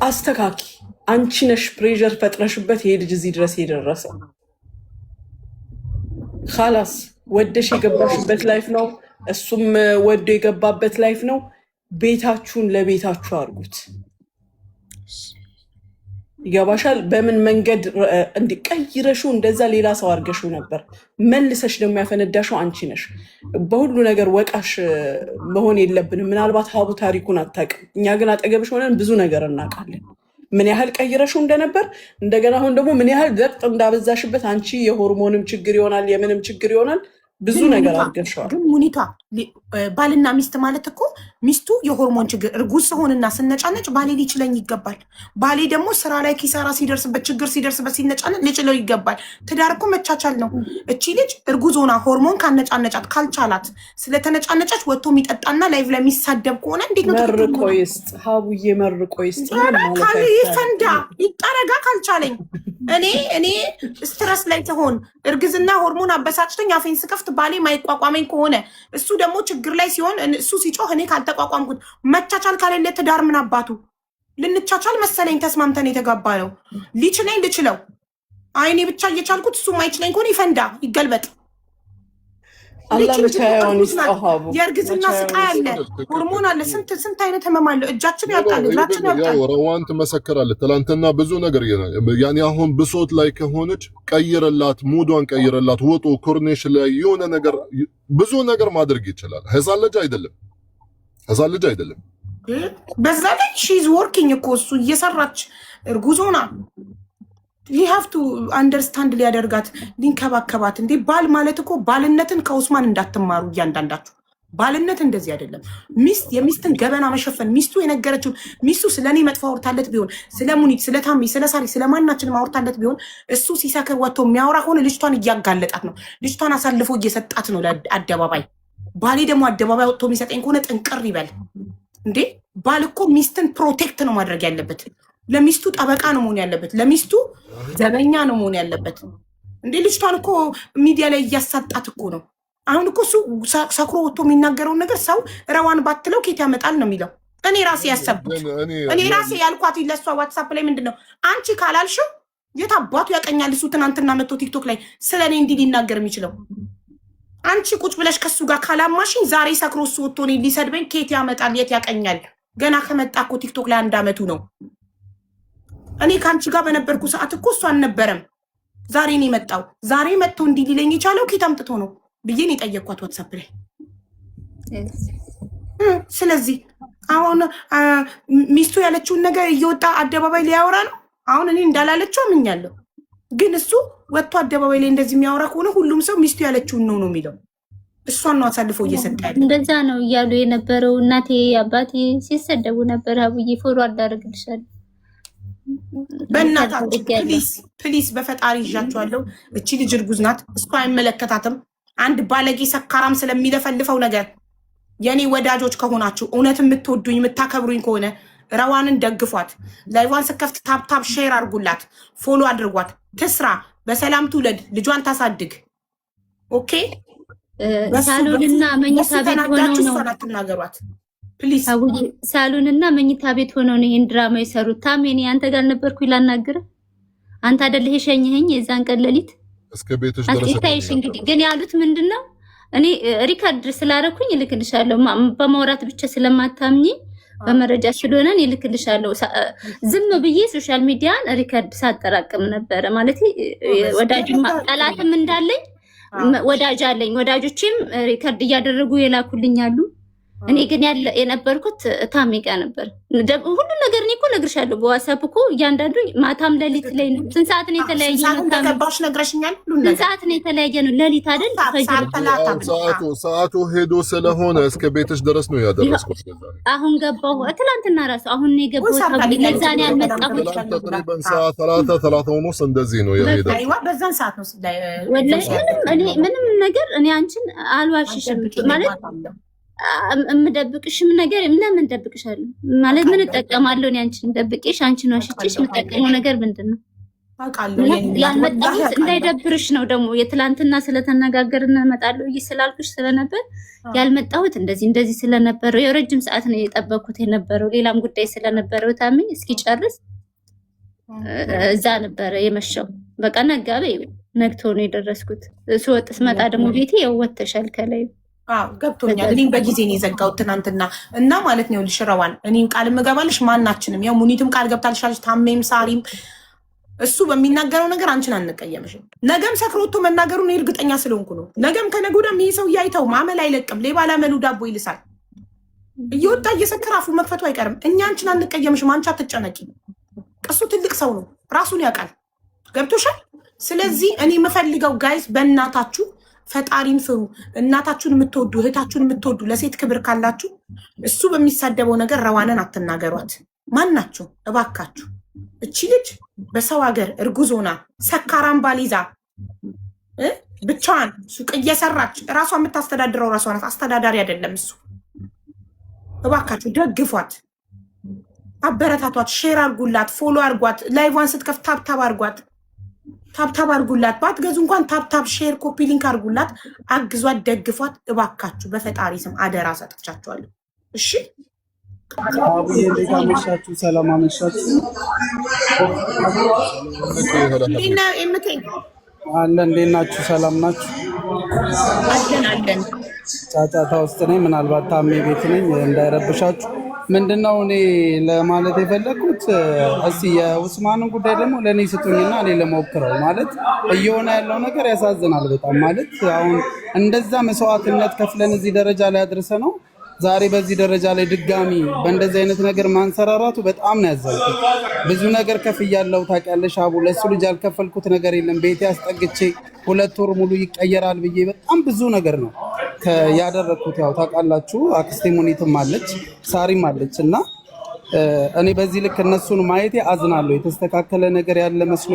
አስተካኪ። አንቺ ነሽ ፕሬዠር ፈጥረሽበት ይሄ ልጅ እዚህ ድረስ የደረሰው። ካላስ ወደሽ የገባሽበት ላይፍ ነው፣ እሱም ወዶ የገባበት ላይፍ ነው። ቤታችሁን ለቤታችሁ አድርጉት። ይገባሻል? በምን መንገድ እንዲቀይረሽው እንደዛ ሌላ ሰው አድርገሽው ነበር። መልሰሽ ደግሞ ያፈነዳሽው አንቺ ነሽ። በሁሉ ነገር ወቃሽ መሆን የለብንም። ምናልባት ሀቡ ታሪኩን አታውቅም፣ እኛ ግን አጠገብሽ ሆነን ብዙ ነገር እናውቃለን። ምን ያህል ቀይረሽው እንደነበር እንደገና አሁን ደግሞ ምን ያህል ዘቅጥ እንዳበዛሽበት። አንቺ የሆርሞንም ችግር ይሆናል የምንም ችግር ይሆናል ብዙ ነገር አድርገሽዋል። ግን ሙኒቷ ባልና ሚስት ማለት እኮ ሚስቱ የሆርሞን ችግር እርጉዝ ስሆንና ስነጫነጭ ባሌ ሊችለኝ ይገባል። ባሌ ደግሞ ስራ ላይ ኪሳራ ሲደርስበት ችግር ሲደርስበት ሲነጫነጭ ሊችለው ይገባል። ትዳር እኮ መቻቻል ነው። እቺ ልጅ እርጉዝ ሆና ሆርሞን ካነጫነጫት ካልቻላት ስለተነጫነጫች ወጥቶ የሚጠጣና ላይቭ ላይ የሚሳደብ ከሆነ እንዴት ነው? መርቆ ይስጥ ሀቡዬ፣ መርቆ ይስጥ። ይፈንዳ ይጠረጋ ካልቻለኝ እኔ ስትረስ ላይ ትሆን እርግዝና ሆርሞን አበሳጭተኝ አፌን ስከፍት ባሌ ማይቋቋመኝ ከሆነ እሱ ደግሞ ችግር ላይ ሲሆን እሱ ሲጮህ እኔ ካልተቋቋምኩት መቻቻል ካሌለ ትዳር ምን አባቱ? ልንቻቻል መሰለኝ ተስማምተን የተጋባ ነው። ሊችለኝ ልችለው አይኔ ብቻ እየቻልኩት እሱ ማይችለኝ ከሆነ ይፈንዳ ይገልበጥ። የእርግዝና ስቃይ አለ፣ ሆርሞን አለ፣ ስንት አይነት ህመም አለ። እጃችን ያውጣል፣ እግራችን ያውጣል። ረዋን ትመሰክራለች። ትላንትና ብዙ ነገር ያኔ አሁን ብሶት ላይ ከሆነች ቀይረላት፣ ሙዷን ቀይረላት። ወጡ ኮርኔሽ ላይ የሆነ ነገር ብዙ ነገር ማድረግ ይችላል። ህፃን ልጅ አይደለም። በዛ ላይ ሺዝ ወርኪንግ እኮ እሱ እየሰራች እርጉዝ ሆና ሀቭ ቱ አንደርስታንድ ሊያደርጋት ሊንከባከባት። እንዴ ባል ማለት እኮ ባልነትን ከኡስማን እንዳትማሩ እያንዳንዳችሁ። ባልነት እንደዚህ አይደለም። ሚስት የሚስትን ገበና መሸፈን፣ ሚስቱ የነገረችውን ሚስቱ ስለ እኔ መጥፎ አውርታለት ቢሆን ስለ ሙኒት፣ ስለ ታሚ፣ ስለ ሳሪ፣ ስለ ማናችን ማውርታለት ቢሆን እሱ ሲሰክር ወጥቶ የሚያወራ ከሆነ ልጅቷን እያጋለጣት ነው። ልጅቷን አሳልፎ እየሰጣት ነው ለአደባባይ። ባሌ ደግሞ አደባባይ ወጥቶ የሚሰጠኝ ከሆነ ጥንቅር ይበል። እንዴ ባል እኮ ሚስትን ፕሮቴክት ነው ማድረግ ያለበት። ለሚስቱ ጠበቃ ነው መሆን ያለበት። ለሚስቱ ዘበኛ ነው መሆን ያለበት። እንዴ ልጅቷን እኮ ሚዲያ ላይ እያሳጣት እኮ ነው። አሁን እኮ እሱ ሰክሮ ወጥቶ የሚናገረውን ነገር ሰው ረዋን ባትለው ኬት ያመጣል ነው የሚለው። እኔ ራሴ ያሰብኩት እኔ ራሴ ያልኳት ለሷ ዋትሳፕ ላይ ምንድን ነው አንቺ ካላልሽው የት አባቱ ያቀኛል? እሱ ትናንትና መጥቶ ቲክቶክ ላይ ስለ እኔ እንዲህ ሊናገር የሚችለው አንቺ ቁጭ ብለሽ ከሱ ጋር ካላማሽኝ ዛሬ ሰክሮ እሱ ወጥቶ እኔ ሊሰድበኝ ኬት ያመጣል? የት ያቀኛል? ገና ከመጣ እኮ ቲክቶክ ላይ 1 ዓመቱ ነው። እኔ ከአንቺ ጋር በነበርኩ ሰዓት እኮ እሱ አልነበረም። ዛሬ ነው የመጣው። ዛሬ መጥቶ እንዲህ ሊለኝ የቻለው ኬት አምጥቶ ነው ብዬ ነው የጠየቅኳት ዋትሳፕ ላይ። ስለዚህ አሁን ሚስቱ ያለችውን ነገር እየወጣ አደባባይ ሊያወራ ነው። አሁን እኔ እንዳላለችው አምኛለሁ፣ ግን እሱ ወጥቶ አደባባይ ላይ እንደዚህ የሚያወራ ከሆነ ሁሉም ሰው ሚስቱ ያለችውን ነው የሚለው። እሷን ነው አሳልፎ እየሰጠ ያለ። እንደዛ ነው እያሉ የነበረው። እናቴ አባቴ ሲሰደቡ ነበር። አቡዬ ፎሎ አዳርግልሻለሁ በእናታችሁ ፕሊስ በፈጣሪ ይዣችኋለሁ። እቺ ልጅ እርጉዝ ናት፣ እሷ አይመለከታትም። አንድ ባለጌ ሰካራም ስለሚለፈልፈው ነገር የኔ ወዳጆች ከሆናችሁ እውነት የምትወዱኝ የምታከብሩኝ ከሆነ ረዋንን ደግፏት። ላይቫን ስከፍት ታፕታፕ ሼር አድርጉላት፣ ፎሎ አድርጓት፣ ትስራ፣ በሰላም ትውለድ፣ ልጇን ታሳድግ። ኦኬ ሳሎንና መኝታ ቤት ሆነው ነው አትናገሯት። ሳሎንና መኝታ ቤት ሆነው ነው ይሄን ድራማ የሰሩት። ታሜኒ አንተ ጋር ነበርኩ ይላናገረ አንተ አይደለህ የሸኘኸኝ የዛን ቀን ሌሊት እስከ ቤትሽ ድረስ ታይሽ። እንግዲህ ግን ያሉት ምንድነው? እኔ ሪካርድ ስላደረኩኝ እልክልሻለሁ። በማውራት ብቻ ስለማታምኚ በመረጃ ስለሆነ እኔ እልክልሻለሁ። ዝም ብዬ ሶሻል ሚዲያን ሪካርድ ሳጠራቅም ነበረ ማለት ወዳጅማ ጠላትም እንዳለኝ ወዳጅ አለኝ። ወዳጆቼም ሪካርድ እያደረጉ የላኩልኛሉ። እኔ ግን የነበርኩት ታሜ ጋር ነበር። ሁሉ ነገር እኔ እኮ ነግርሻለሁ በዋትስአፕ እኮ እያንዳንዱ ማታም ሌሊት ላይ ነው። ስንት ሰዓት ነው የተለያየ ነው? ተገባሽ ነግረሽኛል። ስንት ሰዓት ነው የተለያየ ነው? ሌሊት አይደል? ሰዓቱ ሄዶ ስለሆነ እስከ ቤትሽ ድረስ ነው ያደረስኩት። አሁን ገባሁ ትላንትና ራሱ አሁን ነው የገባሁት። ለዛ ነው ያልመጣሁት። ተቀሪበን ሰዓት 3 ሆኖስ እንደዚህ ነው የሄደው። አይዋ በዛን ሰዓት ነው ወላሂ ምንም ነገር እኔ አንቺን አልዋሽሽም ማለት እምደብቅሽም ነገር ለምን ደብቅሻለሁ ማለት ምን እጠቀማለሁ? እኔ አንቺን ደብቄሽ አንቺን ዋሽቼሽ የምጠቀመው ነገር ምንድን ነው? አውቃለሁ። ያልመጣሁት እንዳይደብርሽ ነው ደግሞ የትላንትና ስለተነጋገርን እመጣለሁ ስላልኩሽ ስለነበር ያልመጣሁት እንደዚህ ስለነበረው የረጅም ሰዓት ነው የጠበኩት የነበረው ሌላም ጉዳይ ስለነበረው ታምኝ እስኪጨርስ እዛ ነበረ የመሸው። በቃ ነጋበ ነግቶ ነው የደረስኩት። ስወጥ ስመጣ ደግሞ ቤቴ የወተሻል ከላይ ገብቶኛል። እኔም በጊዜ ነው የዘጋሁት ትናንትና እና ማለት ነው ልሽረዋን እኔም ቃል ምገባልሽ ማናችንም ያው ሙኒትም ቃል ገብታልሻለች ታሜም ሳሪም እሱ በሚናገረው ነገር አንቺን አንቀየምሽም። ነገም ሰክሮቶ መናገሩን እርግጠኛ ስለሆንኩ ነው። ነገም ከነገ ወዲያም ይሄ ሰው ያይተው ማመል አይለቅም። ሌባ ላመሉ ዳቦ ይልሳል። እየወጣ እየሰከረ አፉ መክፈቱ አይቀርም። እኛ አንቺን አንቀየምሽም። አንቺ አትጨነቂ። እሱ ትልቅ ሰው ነው፣ ራሱን ያውቃል። ገብቶሻል? ስለዚህ እኔ የምፈልገው ጋይስ በእናታችሁ ፈጣሪን ፍሩ። እናታችሁን የምትወዱ እህታችሁን የምትወዱ ለሴት ክብር ካላችሁ እሱ በሚሳደበው ነገር ረዋንን አትናገሯት። ማናችሁ እባካችሁ። እቺ ልጅ በሰው ሀገር እርጉዝ ሆና ሰካራም ባል ይዛ ብቻዋን ሱቅ እየሰራች ራሷ የምታስተዳድረው ራሷ ናት። አስተዳዳሪ አይደለም እሱ። እባካችሁ ደግፏት፣ አበረታቷት፣ ሼር አርጉላት፣ ፎሎ አርጓት፣ ላይቫን ስትከፍት ታብታብ አርጓት፣ ታብታብ አርጉላት። ባትገዙ እንኳን ታብታብ ሼር ኮፒ ሊንክ አርጉላት፣ አግዟት፣ ደግፏት እባካችሁ። በፈጣሪ ስም አደራ ሰጥቻችኋለሁ። እሺ አቡዬ እንዴት አመሻችሁ? ሰላም አመሻችሁ? አለ እንዴት ናችሁ? ሰላም ናችሁ? አለን ጫጫታ ውስጥ ነኝ። ምናልባት ታሜ ቤት ነኝ እንዳይረብሻችሁ። ምንድነው እኔ ለማለት የፈለኩት እስቲ የኡስማንን ጉዳይ ደግሞ ለእኔ ስጡኝና እኔ ለሞክረው። ማለት እየሆነ ያለው ነገር ያሳዝናል በጣም። ማለት አሁን እንደዛ መስዋዕትነት ከፍለን እዚህ ደረጃ ላይ አድርሰ ነው ዛሬ በዚህ ደረጃ ላይ ድጋሚ በእንደዚህ አይነት ነገር ማንሰራራቱ በጣም ነው ያዘንኩት። ብዙ ነገር ከፍያለሁ ታውቂያለሽ አቡ። ለሱ ልጅ ያልከፈልኩት ነገር የለም። ቤቴ አስጠግቼ 2 ወር ሙሉ ይቀየራል ብዬ በጣም ብዙ ነገር ነው ያደረኩት። ያው ታውቃላችሁ አክስቴ ሙኒትም አለች ሳሪም አለች እና እኔ በዚህ ልክ እነሱን ማየቴ አዝናለሁ። የተስተካከለ ነገር ያለ መስሎ